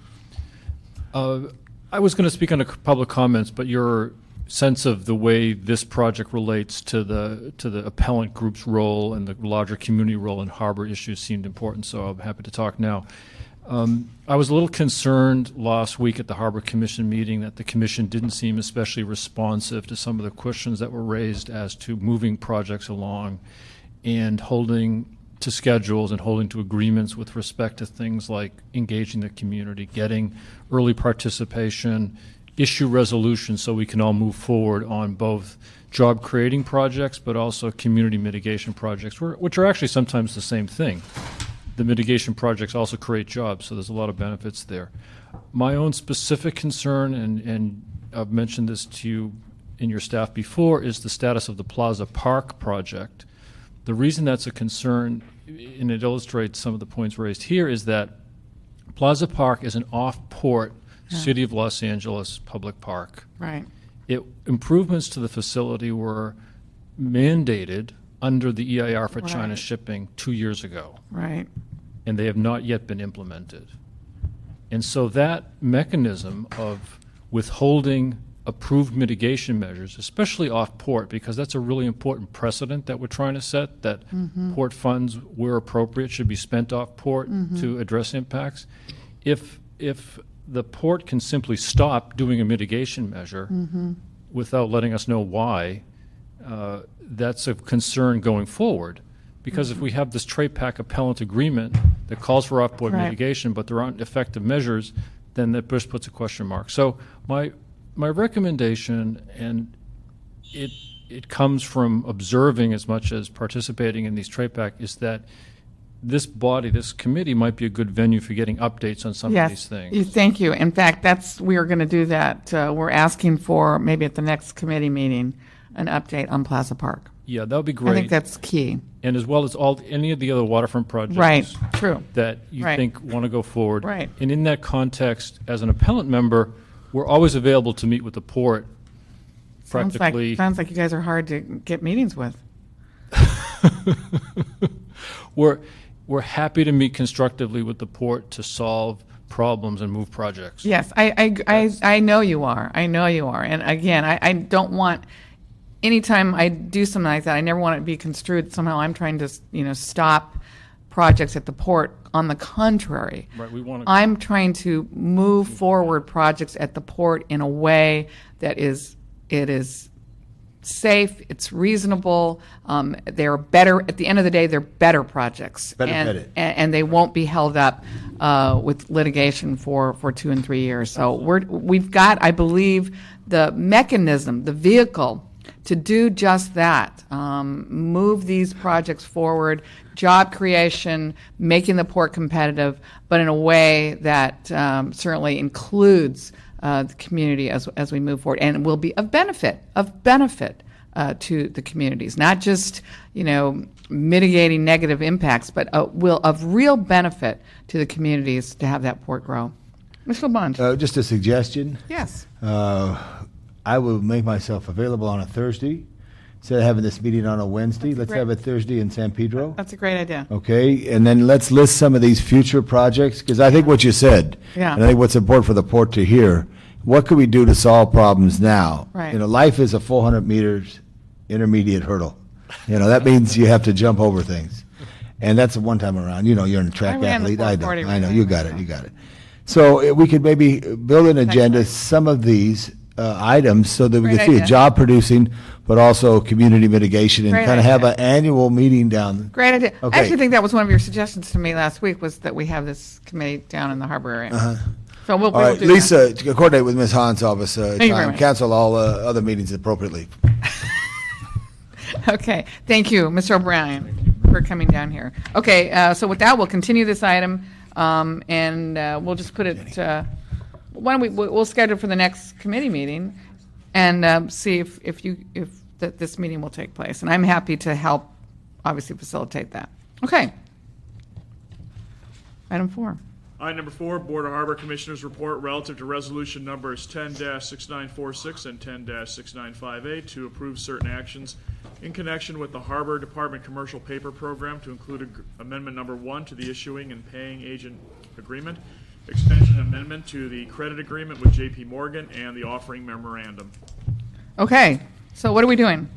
J: I was going to speak on the public comments, but your sense of the way this project relates to the appellant group's role and the larger community role in harbor issues seemed important, so I'm happy to talk now. I was a little concerned last week at the Harbor Commission meeting that the commission didn't seem especially responsive to some of the questions that were raised as to moving projects along and holding to schedules and holding to agreements with respect to things like engaging the community, getting early participation, issue resolution so we can all move forward on both job creating projects but also community mitigation projects, which are actually sometimes the same thing. The mitigation projects also create jobs, so there's a lot of benefits there. My own specific concern, and I've mentioned this to you and your staff before, is the status of the Plaza Park project. The reason that's a concern, and it illustrates some of the points raised here, is that Plaza Park is an off-port City of Los Angeles public park.
A: Right.
J: Improvements to the facility were mandated under the EIR for China
A: Right.
J: shipping 2 years ago,
A: Right.
J: and they have not yet been implemented. And so that mechanism of withholding approved mitigation measures, especially off-port, because that's a really important precedent that we're trying to set, that port funds, where appropriate, should be spent off-port to address impacts. If the port can simply stop doing a mitigation measure without letting us know why, that's a concern going forward. Because if we have this trade pack appellant agreement that calls for off-port
A: Right.
J: mitigation, but there aren't effective measures, then that puts a question mark. So my recommendation, and it it comes from observing as much as participating in these TRAPAC, is that this body, this committee, might be a good venue for getting updates on some of these things.
A: Thank you. In fact, we are going to do that. We're asking for, maybe at the next committee meeting, an update on Plaza Park.
J: Yeah, that would be great.
A: I think that's key.
J: And as well as any of the other waterfront projects.
A: Right, true.
J: That you
A: Right.
J: think want to go forward.
A: Right.
J: And in that context, as an appellant member, we're always available to meet with the port. Practically.
A: Sounds like you guys are hard to get meetings with.
J: We're happy to meet constructively with the port to solve problems and move projects.
A: Yes, I know you are. I know you are. And again, I don't want, anytime I do something like that, I never want it to be construed somehow I'm trying to, stop projects at the port. On the contrary,
J: Right, we want to.
A: I'm trying to move forward projects at the port in a way that it is safe, it's reasonable, they're better, at the end of the day, they're better projects.
F: Better
A: and,
F: vetted.
A: and they won't be held up with litigation for 2 and 3 years. So we've got, I believe, the mechanism, the vehicle to do just that, move these projects forward, job creation, making the port competitive, but in a way that certainly includes the community as we move forward, and will be of benefit to the communities, not just mitigating negative impacts, but will of real benefit to the communities to have that port grow. Mr. LeBlanc.
F: Just a suggestion.
A: Yes.
F: I will make myself available on a Thursday. Instead of having this meeting on a Wednesday, let's
A: great.
F: have it Thursday in San Pedro.
A: That's a great idea.
F: Okay, and then let's list some of these future projects, because I think what you said,
A: Yeah.
F: and I think what's important for the port to hear, what could we do to solve problems now?
A: Right.
F: Life is a 400 meters intermediate hurdle. That means you have to jump over things. And that's a one time around. You're a track
A: I ran the
F: athlete. I
A: 440
F: know,
A: relay
F: you got it,
A: myself.
F: you got it. So we could maybe build an agenda,
A: Excellent.
F: some of these items, so that we
A: Great
F: can see
A: idea.
F: a job producing, but also community mitigation, and
A: Great
F: kind of have
A: idea.
F: an annual meeting down.
A: Great idea.
F: Okay.
A: I actually think that was one of your suggestions to me last week, was that we have this committee down in the harbor area. So we'll
F: All right,
A: do that.
F: Lisa, to coordinate with Ms. Hahn's office,
A: you very
F: try and
A: much.
F: cancel all other meetings appropriately.
A: Okay, thank you, Mr. O'Brien, for coming down here. Okay, so with that, we'll continue this item, and we'll just put it, why don't we'll schedule for the next committee meeting, and see if this meeting will take place. And I'm happy to help, obviously, facilitate that. Okay. Item 4.
B: Item number 4, Board of Harbor Commissioners report relative to resolution numbers 10-6946 and 10-6958 to approve certain actions in connection with the Harbor Department Commercial Paper Program, to include amendment number 1 to the issuing and paying agent agreement, extension amendment to the credit agreement with J.P. Morgan, and the offering memorandum.
A: Okay, so what are we doing?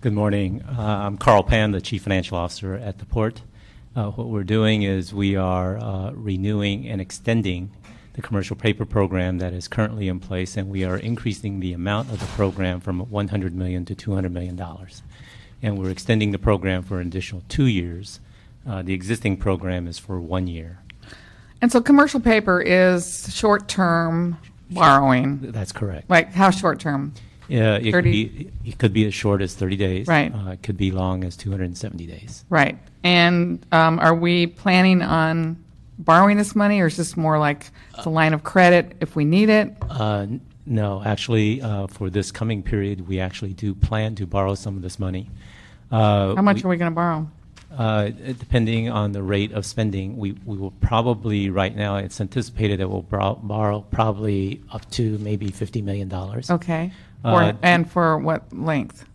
K: Good morning. I'm Carl Pan, the Chief Financial Officer at the Port. What we're doing is we are renewing and extending the commercial paper program that is currently in place, and we are increasing the amount of the program from $100 million to $200 million. And we're extending the program for an additional 2 years. The existing program is for 1 year.
A: And so commercial paper is short-term borrowing.
K: That's correct.
A: Like, how short-term?
K: It
A: 30
K: could be as short as 30 days.
A: Right.
K: It could be long as 270 days.
A: Right. And are we planning on borrowing this money, or is this more like it's a line of credit if we need it?
K: No, actually, for this coming period, we actually do plan to borrow some of this money.
A: How much are we going to borrow?
K: Depending on the rate of spending, we will probably, right now, it's anticipated that we'll borrow probably up to maybe $50 million.
A: Okay.
K: Uh,
A: And for what length?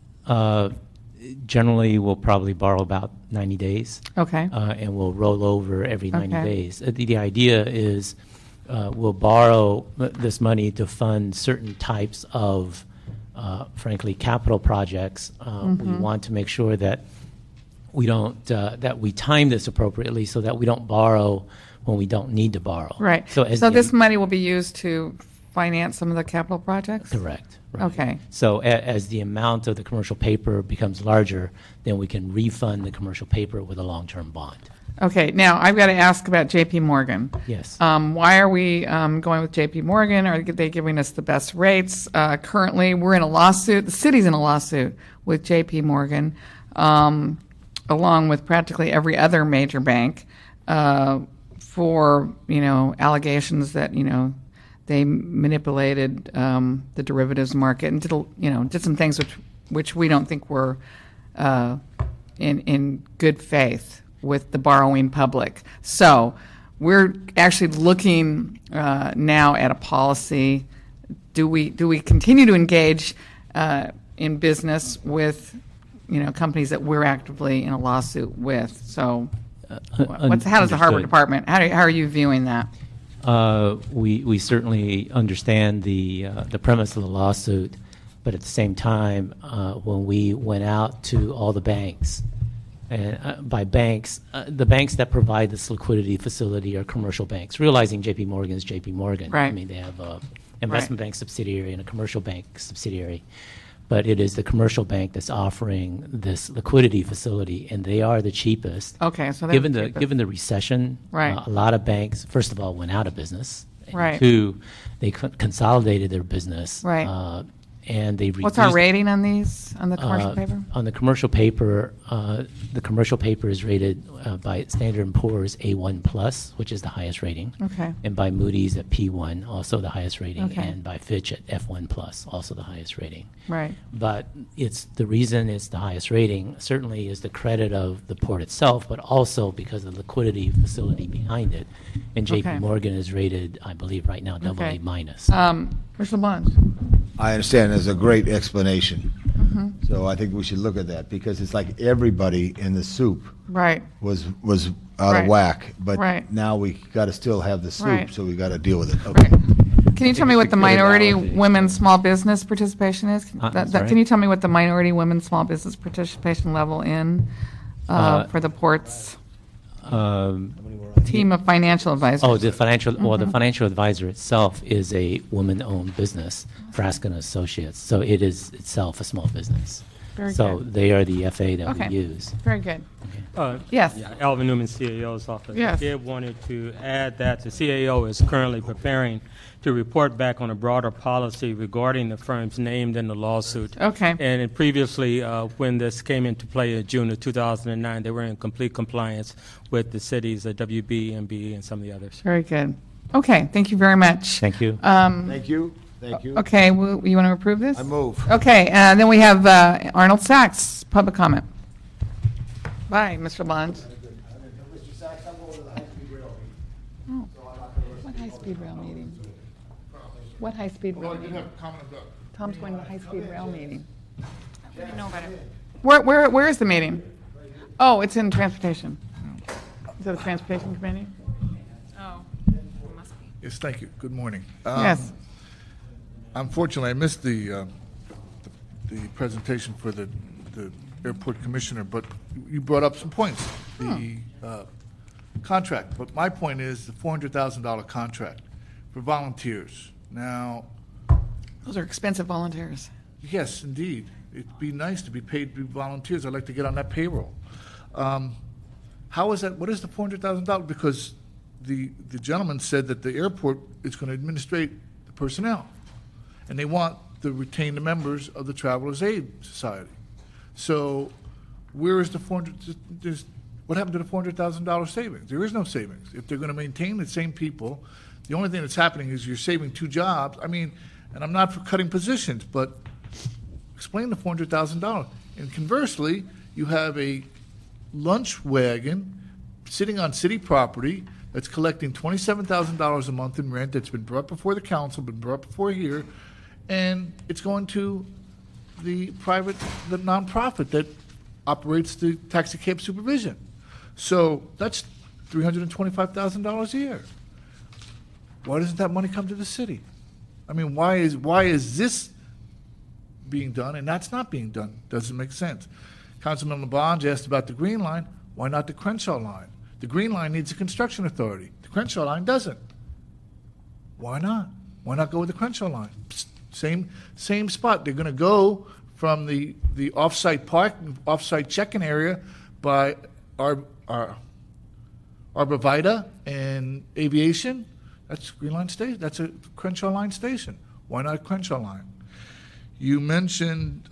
K: Generally, we'll probably borrow about 90 days.
A: Okay.
K: And we'll roll over every 90
A: Okay.
K: days. The idea is we'll borrow this money to fund certain types of, frankly, capital projects. We want to make sure that we don't that we time this appropriately, so that we don't borrow when we don't need to borrow.
A: Right.
K: So,
A: So this money will be used to finance some of the capital projects?
K: correct. Right.
A: Okay.
K: So as the amount of the commercial paper becomes larger, then we can refund the commercial paper with a long-term bond.
A: Okay, now I've got to ask about J.P. Morgan.
K: Yes.
A: Why are we going with J.P. Morgan? Are they giving us the best rates? Currently, we're in a lawsuit. The city's in a lawsuit with J.P. Morgan, along with practically every other major bank, for allegations that they manipulated the derivatives market and did some things which we don't think were in good faith with the borrowing public. So we're actually looking now at a policy. Do we continue to engage in business with companies that we're actively in a lawsuit with? So how does the Harbor Department, how are you viewing that?
K: We certainly understand the premise of the lawsuit, but at the same time, when we went out to all the banks, and by banks, the banks that provide this liquidity facility are commercial banks, realizing J.P. Morgan is J.P. Morgan.
A: Right.
K: I mean, they have an investment bank subsidiary and a commercial bank subsidiary. But it is the commercial bank that's offering this liquidity facility, and they are the cheapest.
A: Okay, so
K: given the recession,
A: right.
K: A lot of banks, first of all, went out of business. And
A: right.
K: Two, they consolidated their business.
A: Right.
K: And they
A: What's our rating on these, on the commercial paper?
K: On the commercial paper is rated by Standard & Poor's A1 plus, which is the highest rating.
A: Okay.
K: And by Moody's at P1, also the highest rating.
A: Okay.
K: And by Fitch at F1 plus, also the highest rating.
A: Right.
K: But the reason it's the highest rating certainly is the credit of the port itself, but also because of the liquidity facility behind it. And J.P.
A: Okay.
K: Morgan is rated, I believe, right now, AA minus.
A: Mr. Bond.
F: I understand there's a great explanation.
A: Mm-hmm.
F: So I think we should look at that because it's like everybody in the soup
A: Right.
F: was out
A: Right.
F: of whack. But
A: Right.
F: now we got to still have the soup,
A: Right.
F: so we got to deal with it. Okay.
A: Can you tell me what the
F: good
A: minority
F: analogy.
A: women small business participation is?
K: Sorry?
A: Can you tell me what the minority women small business participation level for the ports team of financial advisors?
K: Oh, the financial advisor itself is a woman-owned business, Frasca & Associates. So it is itself a small business.
A: Very
K: So
A: good.
K: they are the FA that
A: Okay.
K: we use.
A: Very good.
L: Yes.
A: Yes.
L: Alvin Newman, CAO's office.
A: Yes.
L: I did wanted to add that the CAO is currently preparing to report back on a broader policy regarding the firms named in the lawsuit.
A: Okay.
L: And previously, when this came into play in June of 2009, they were in complete compliance with the cities of WB, MBE, and some of the others.
A: Very good. Okay, thank you very much.
K: Thank you.
F: Thank you. Thank you.
A: Okay, you want to approve this?
F: I move.
A: Okay, then we have Arnold Sachs, public comment. Bye, Mr. Bond. Oh, what high-speed rail meeting? What high-speed rail meeting? Tom's going to the high-speed rail meeting. I didn't know about it. Where is the meeting? Oh, it's in transportation. Is that a transportation committee? Oh, it must be.
M: Yes, thank you. Good morning.
A: Yes.
M: Unfortunately, I missed the presentation for the airport commissioner, but you brought up some points. The contract, but my point is the $400,000 contract for volunteers. Now,
A: Those are expensive volunteers.
M: yes, indeed, it'd be nice to be paid to be volunteers. I'd like to get on that payroll. How is that? What is the $400,000? Because the gentleman said that the airport is going to administrate the personnel, and they want to retain the members of the Travelers Aid Society. So, where is the what happened to the $400,000 savings? There is no savings. If they're going to maintain the same people, the only thing that's happening is you're saving 2 jobs. I mean, and I'm not for cutting positions, but explain the $400,000. And conversely, you have a lunch wagon sitting on city property that's collecting $27,000 a month in rent that's been brought before the council, been brought before here, and it's going to the nonprofit that operates the taxi cab supervision. So that's $325,000 a year. Why doesn't that money come to the city? I mean, why is this being done and that's not being done? Doesn't make sense. Councilman LaBonge asked about the Green Line. Why not the Crenshaw Line? The Green Line needs a construction authority. The Crenshaw Line doesn't. Why not? Why not go with the Crenshaw Line? Same spot. They're going to go from the off-site check-in area by our Arborvitae and aviation, that's Green Line Station, that's a Crenshaw Line station. Why not Crenshaw Line? You mentioned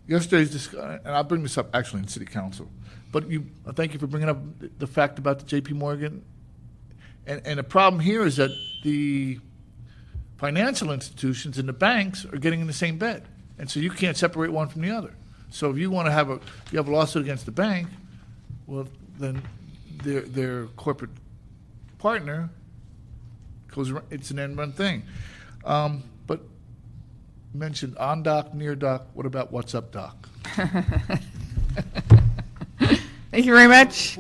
M: yesterday's, and I'll bring this up actually in City Council, but thank you for bringing up the fact about the J.P. Morgan. And the problem here is that the financial institutions and the banks are getting in the same bed, and so you can't separate one from the other. So if you want to have a lawsuit against the bank, well, then their corporate partner goes. It's an end-run thing. But you mentioned on dock, near dock. What about what's up dock?
A: Thank you very much.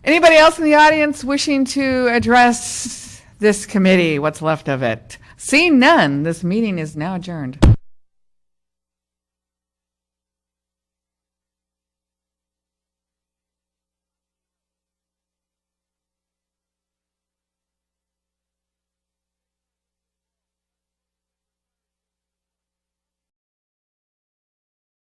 A: Anybody else in the audience wishing to address this committee, what's left of it? Seeing none, this meeting is now adjourned.